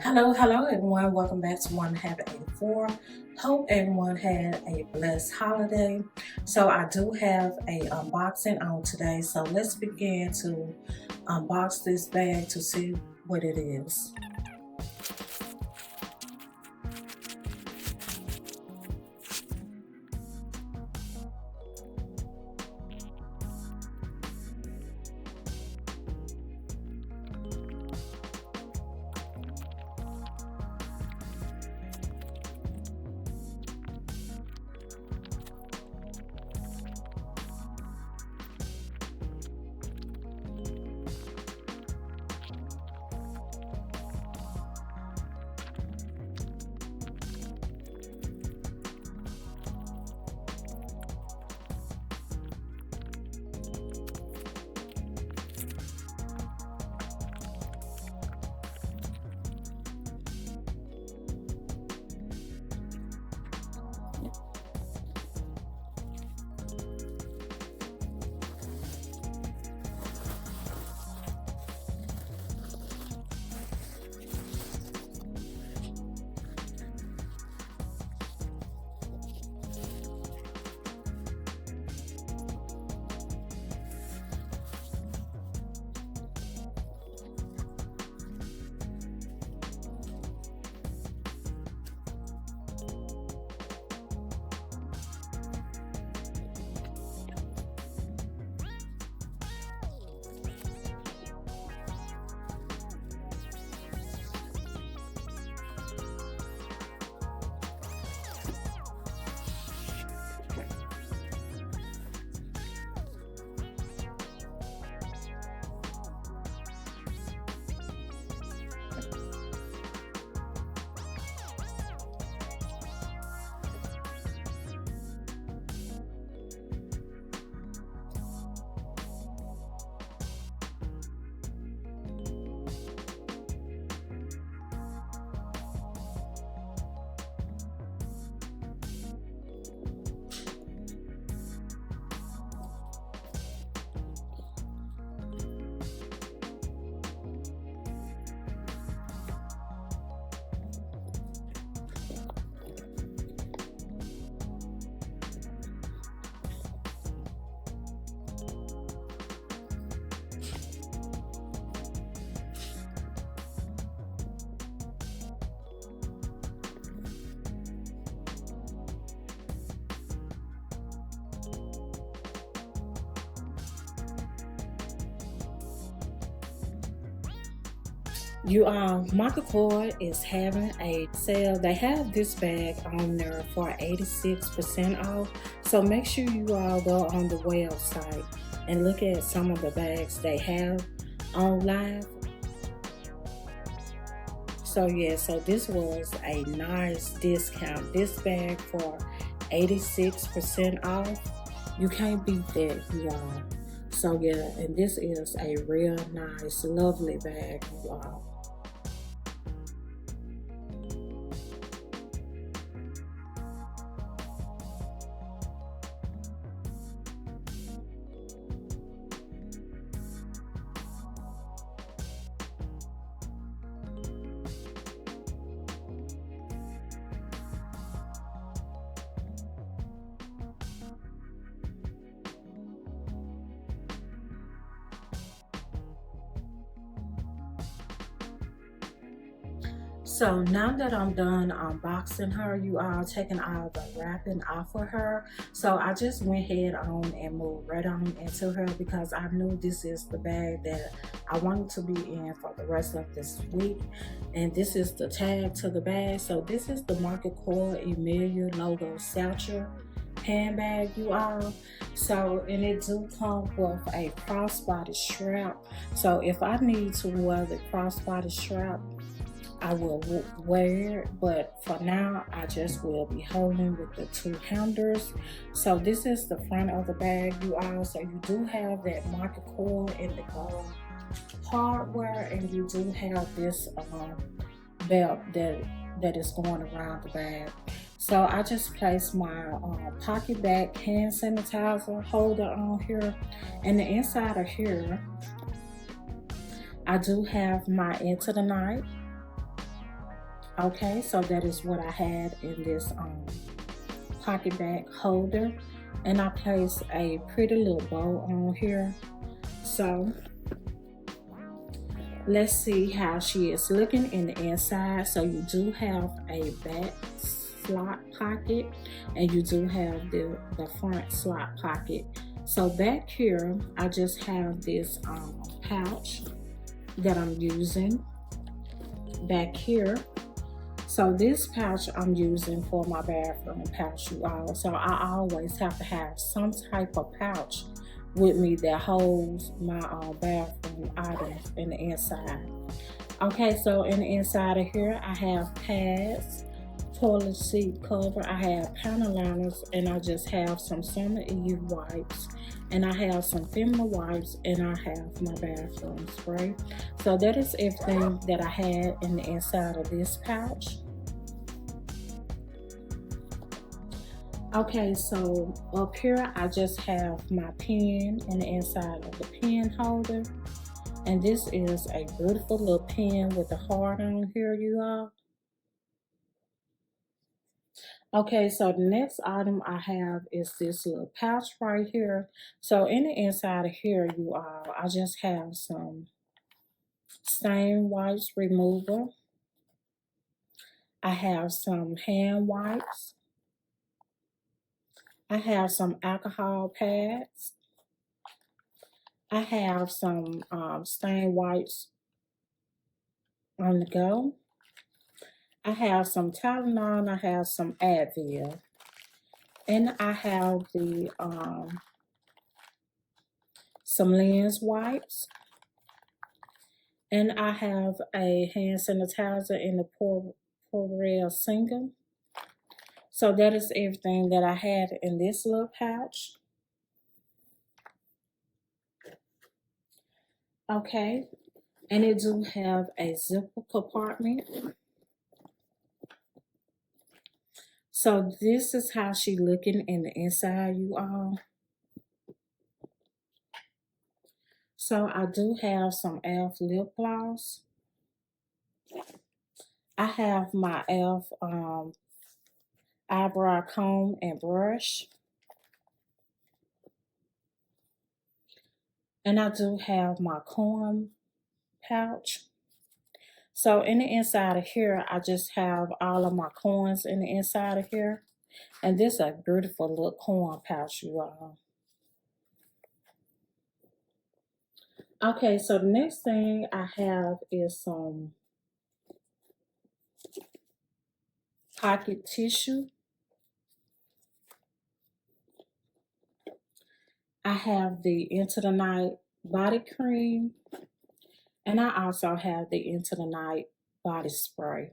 Hello everyone. Welcome back to One Habit 84. Hope everyone had a blessed holiday. So I do have a unboxing on today. So let's begin to unbox this bag to see what it is. Michael Kors is having a sale. They have this bag on there for 86% off. So make sure you all go on the website and look at some of the bags they have online. So yeah, so this was a nice discount. This bag for 86% off. You can't beat that, you all. So yeah, and this is a real nice, lovely bag, you all. So now that I'm done unboxing her, you all, taking all the wrapping off of her. So I just went ahead on and moved right on into her because I knew this is the bag that I wanted to be in for the rest of this week. And this is the tag to the bag. So this is the MK Emilia Logo Satchel handbag, you all. So, and it do come with a crossbody strap. So if I need to wear the crossbody strap, I will wear it, but for now I just will be holding with the two handles. So this is the front of the bag, you all. So you do have that market cord in the gold hardware, and you do have this belt that is going around the bag. So I just placed my pocket back hand sanitizer holder on here, and the inside of here I do have my Into the Night. Okay, so that is what I had in this pocket bag holder, and I placed a pretty little bow on here. So let's see how she is looking in the inside. So you do have a back slot pocket, and you do have the front slot pocket. So back here I just have this pouch that I'm using back here. So this pouch I'm using for my bathroom pouch, you all. So I always have to have some type of pouch with me that holds my bathroom items in the inside. Okay, so in the inside of here, I have pads, toilet seat cover, I have panel liners, and I just have some Summer Eve wipes, and I have some feminine wipes, and I have my bathroom spray. So that is everything that I had in the inside of this pouch. Okay, so up here I just have my pen in the inside of the pen holder. And this is a beautiful little pen with a heart on here, you all. Okay, so the next item I have is this little pouch right here. So in the inside of here, you all, I just have some stain wipes remover. I have some hand wipes. I have some alcohol pads. I have some stain wipes on the go. I have some Tylenol. I have some Advil. And I have the some lens wipes, and I have a hand sanitizer in the Purell single. So that is everything that I had in this little pouch. Okay, and it do have a zipper compartment. So this is how she looking in the inside, you all. So I do have some e.l.f. lip gloss. I have my e.l.f. Eyebrow comb and brush. And I do have my comb pouch. So in the inside of here, I just have all of my coins in the inside of here. And this is a beautiful little coin pouch, you all. Okay, so the next thing I have is some pocket tissue. I have the Into the Night body cream, and I also have the Into the Night body spray.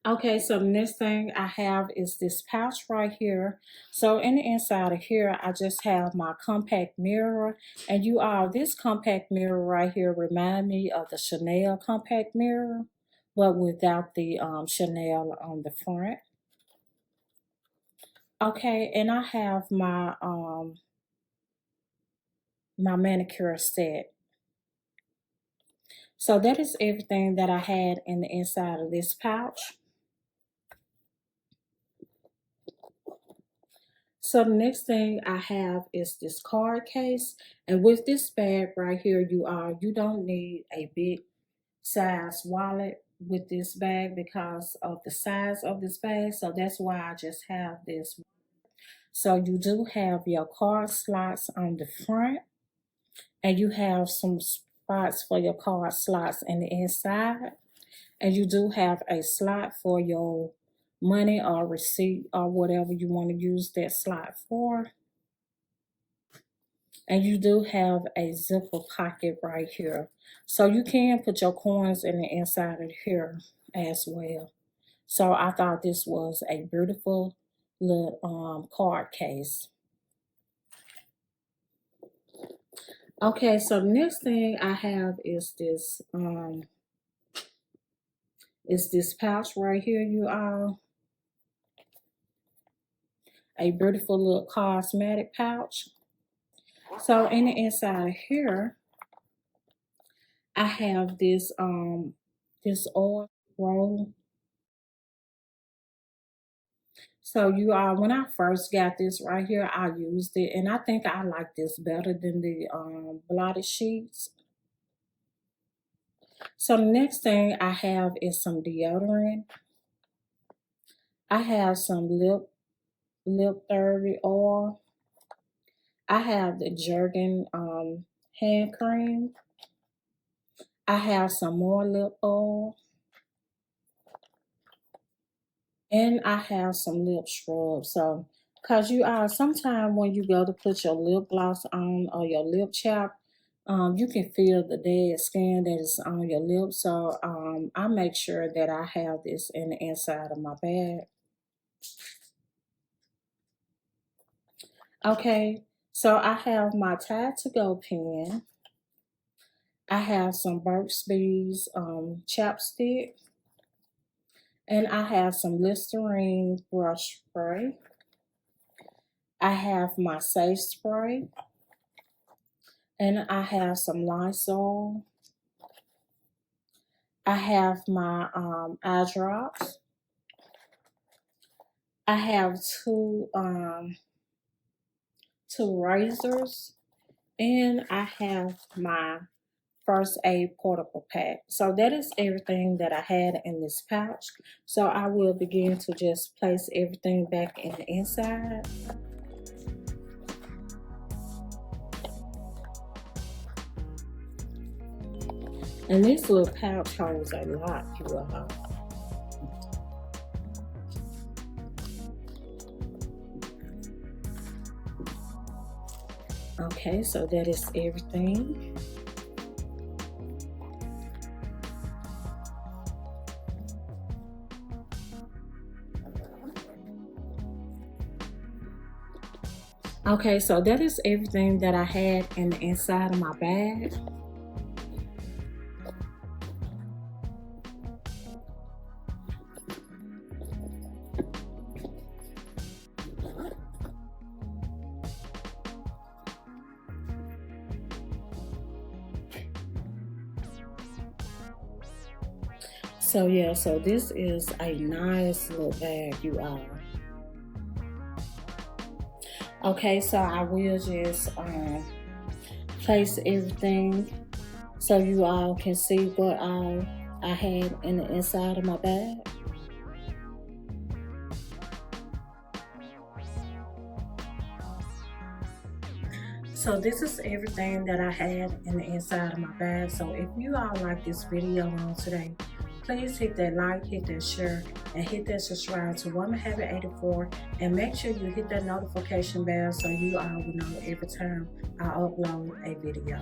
Okay, so the next thing I have is this pouch right here. So in the inside of here, I just have my compact mirror. And you all, this compact mirror right here remind me of the Chanel compact mirror, but without the Chanel on the front. Okay, and I have my manicure set. So that is everything that I had in the inside of this pouch. So the next thing I have is this card case. And with this bag right here, you don't need a big size wallet with this bag because of the size of this bag. So that's why I just have this. So you do have your card slots on the front, and you have some spots for your card slots in the inside. And you do have a slot for your money or receipt or whatever you want to use that slot for. And you do have a zipper pocket right here. So you can put your coins in the inside of here as well. So I thought this was a beautiful little card case. Okay, so the next thing I have is this pouch right here, you all. A beautiful little cosmetic pouch. So in the inside here, I have this oil roll. So you all, when I first got this right here, I used it, and I think I like this better than the blotted sheets. So the next thing I have is some deodorant. I have some lip therapy oil. I have the Jergen hand cream. I have some more lip oil. And I have some lip scrub. So, cause you are sometimes when you go to put your lip gloss on or your lip chap, you can feel the dead skin that is on your lips. So I make sure that I have this in the inside of my bag. Okay, so I have my Tide to Go pen. I have some Burt's Bees chapstick. And I have some Listerine brush spray. I have my safe spray. And I have some Lysol. I have my eye drops. I have two razors, and I have my first aid portable pack. So that is everything that I had in this pouch. So I will begin to just place everything back in the inside. And this little pouch holds a lot, you all. Okay, so that is everything. Okay, so that is everything that I had in the inside of my bag. So yeah, so this is a nice little bag, you all. Okay, so I will just place everything so you all can see what I had in the inside of my bag. So this is everything that I had in the inside of my bag. So if you all like this video on today, please hit that like, hit that share, and hit that subscribe to Woman Habit 84, and make sure you hit that notification bell so you all will know every time I upload a video.